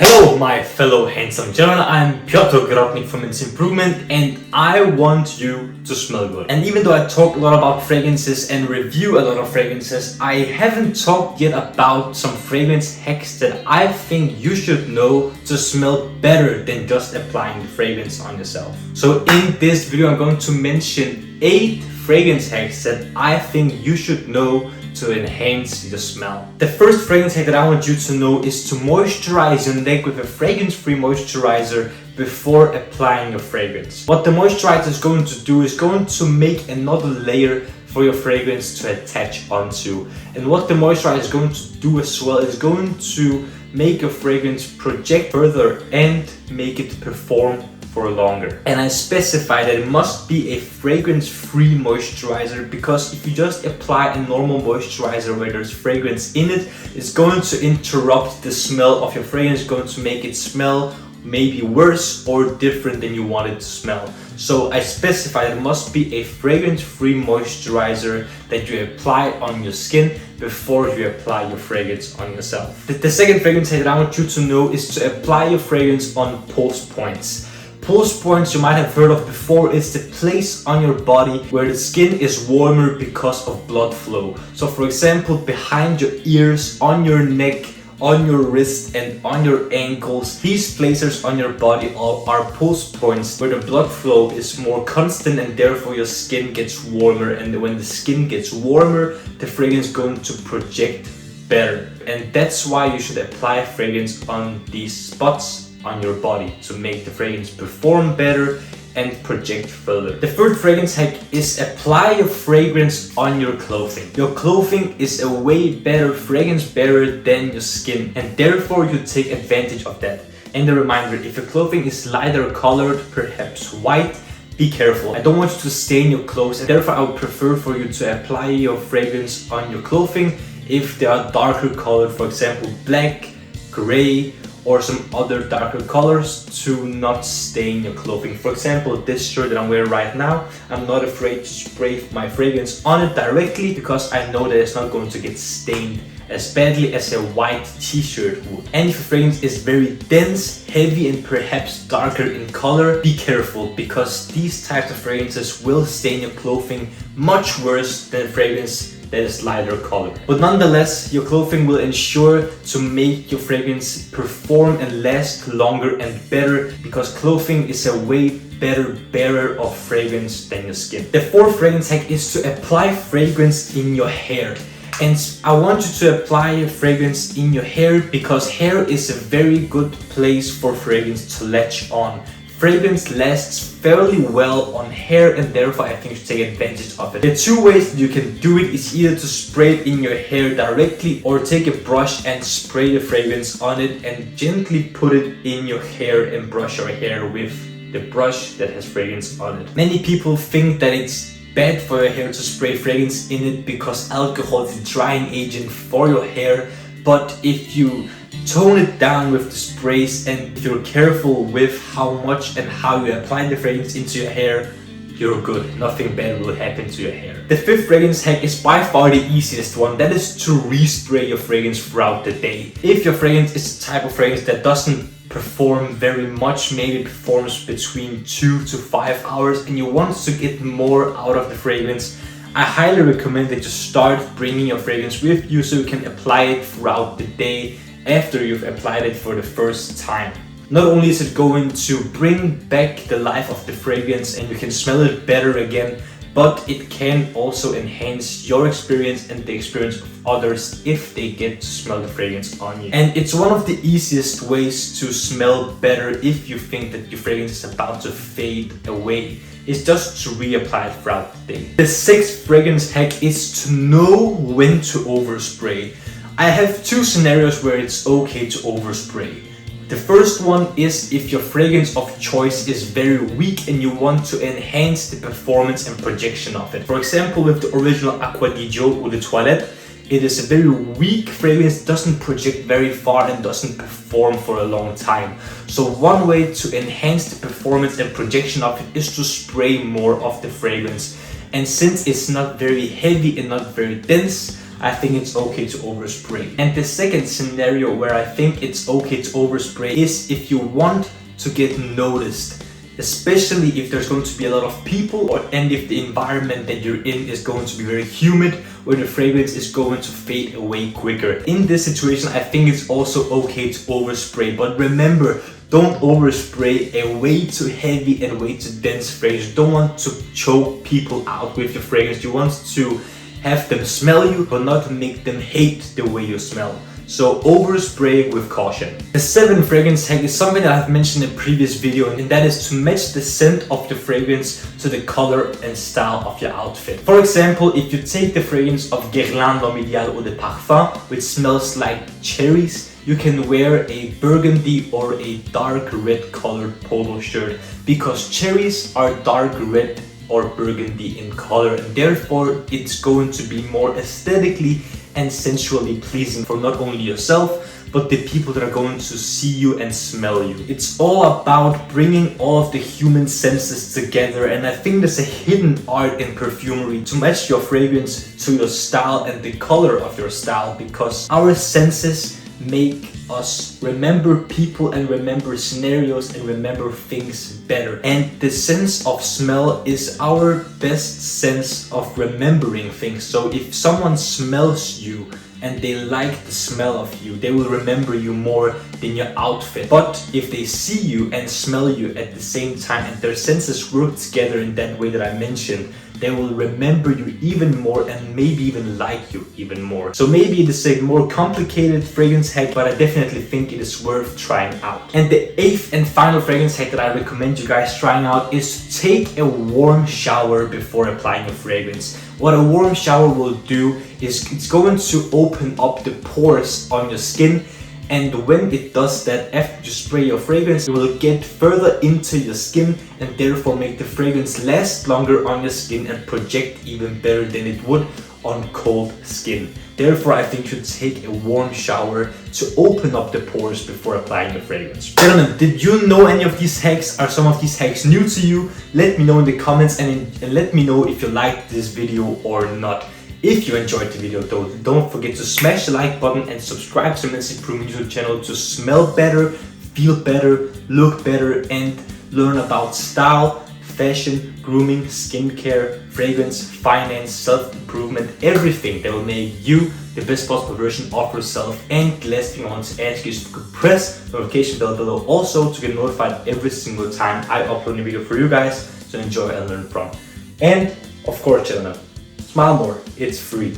Hello my fellow handsome gentlemen, I'm Piotr Grodnik from Men's Improvement and I want you to smell good. And even though I talk a lot about fragrances and review a lot of fragrances, I haven't talked yet about some fragrance hacks that I think you should know to smell better than just applying the fragrance on yourself. So in this video I'm going to mention 8 fragrance hacks that I think you should know to enhance your smell. The first fragrance hack that I want you to know is to moisturize your neck with a fragrance-free moisturizer before applying your fragrance. What the moisturizer is going to do is going to make another layer for your fragrance to attach onto. And what the moisturizer is going to do as well is going to make your fragrance project further and make it perform for longer. And I specify that it must be a fragrance-free moisturizer, because if you just apply a normal moisturizer where there's fragrance in it, it's going to interrupt the smell of your fragrance, going to make it smell maybe worse or different than you want it to smell. So I specify it must be a fragrance-free moisturizer that you apply on your skin before you apply your fragrance on yourself. The second fragrance hack that I want you to know is to apply your fragrance on pulse points. Pulse points, you might have heard of before, is the place on your body where the skin is warmer because of blood flow. So for example, behind your ears, on your neck, on your wrist and on your ankles, these places on your body are pulse points where the blood flow is more constant and therefore your skin gets warmer. And when the skin gets warmer, the fragrance is going to project better. And that's why you should apply fragrance on these spots on your body to make the fragrance perform better and project further. The third fragrance hack is apply your fragrance on your clothing. Your clothing is a way better fragrance barrier than your skin, and therefore you take advantage of that. And a reminder, if your clothing is lighter colored, perhaps white, be careful. I don't want you to stain your clothes, and therefore I would prefer for you to apply your fragrance on your clothing if they are darker colored, for example black, gray, or some other darker colors, to not stain your clothing. For example, this shirt that I'm wearing right now, I'm not afraid to spray my fragrance on it directly because I know that it's not going to get stained as badly as a white t-shirt would. And if your fragrance is very dense, heavy and perhaps darker in color, be careful, because these types of fragrances will stain your clothing much worse than fragrance that is lighter colored. But nonetheless, your clothing will ensure to make your fragrance perform and last longer and better, because clothing is a way better bearer of fragrance than your skin. The fourth fragrance hack is to apply fragrance in your hair. And I want you to apply your fragrance in your hair because hair is a very good place for fragrance to latch on. Fragrance lasts fairly well on hair, and therefore I think you should take advantage of it. The two ways that you can do it is either to spray it in your hair directly or take a brush and spray the fragrance on it and gently put it in your hair and brush your hair with the brush that has fragrance on it. Many people think that it's bad for your hair to spray fragrance in it because alcohol is a drying agent for your hair, but if you tone it down with the sprays and if you're careful with how much and how you apply the fragrance into your hair, you're good. Nothing bad will happen to your hair. The fifth fragrance hack is by far the easiest one. That is to respray your fragrance throughout the day. If your fragrance is the type of fragrance that doesn't perform very much, maybe performs between 2 to 5 hours, and you want to get more out of the fragrance, I highly recommend that you start bringing your fragrance with you so you can apply it throughout the day after you've applied it for the first time. Not only is it going to bring back the life of the fragrance and you can smell it better again, but it can also enhance your experience and the experience of others if they get to smell the fragrance on you. And it's one of the easiest ways to smell better if you think that your fragrance is about to fade away. It's just to reapply it throughout the day. The sixth fragrance hack is to know when to overspray. I have 2 scenarios where it's okay to overspray. The first one is if your fragrance of choice is very weak and you want to enhance the performance and projection of it. For example, with the original Acqua di Gio Eau de Toilette, it is a very weak fragrance, doesn't project very far and doesn't perform for a long time. So one way to enhance the performance and projection of it is to spray more of the fragrance. And since it's not very heavy and not very dense, I think it's okay to overspray. And the second scenario where I think it's okay to overspray is if you want to get noticed, especially if there's going to be a lot of people and if the environment that you're in is going to be very humid, where the fragrance is going to fade away quicker. In this situation, I think it's also okay to overspray, but remember, don't overspray a way too heavy and way too dense fragrance. You don't want to choke people out with your fragrance. You want to have them smell you, but not make them hate the way you smell. So overspray with caution. The 7th fragrance hack is something that I've mentioned in a previous video, and that is to match the scent of the fragrance to the color and style of your outfit. For example, if you take the fragrance of Guerlain L'Homme Idéal Eau de Parfum, which smells like cherries, you can wear a burgundy or a dark red colored polo shirt, because cherries are dark red or burgundy in color, and therefore it's going to be more aesthetically and sensually pleasing for not only yourself, but the people that are going to see you and smell you. It's all about bringing all of the human senses together, and I think there's a hidden art in perfumery to match your fragrance to your style and the color of your style, because our senses make us remember people and remember scenarios and remember things better. And the sense of smell is our best sense of remembering things. So if someone smells you and they like the smell of you, they will remember you more than your outfit. But if they see you and smell you at the same time and their senses work together in that way that I mentioned, they will remember you even more and maybe even like you even more. So maybe it is a more complicated fragrance hack, but I definitely think it is worth trying out. And the 8th and final fragrance hack that I recommend you guys trying out is to take a warm shower before applying a fragrance. What a warm shower will do is it's going to open up the pores on your skin, and when it does that, after you spray your fragrance, it will get further into your skin and therefore make the fragrance last longer on your skin and project even better than it would on cold skin. Therefore, I think you should take a warm shower to open up the pores before applying the fragrance. Gentlemen, did you know any of these hacks? Are some of these hacks new to you? Let me know in the comments and let me know if you liked this video or not. If you enjoyed the video though, don't forget to smash the like button and subscribe to my Improvement YouTube channel to smell better, feel better, look better, and learn about style, fashion, grooming, skincare, fragrance, finance, self-improvement, everything that will make you the best possible version of yourself. And the last thing I want to ask you is to press the notification bell below also to get notified every single time I upload a video for you guys to enjoy and learn from. And of course, gentlemen, smile more, it's free.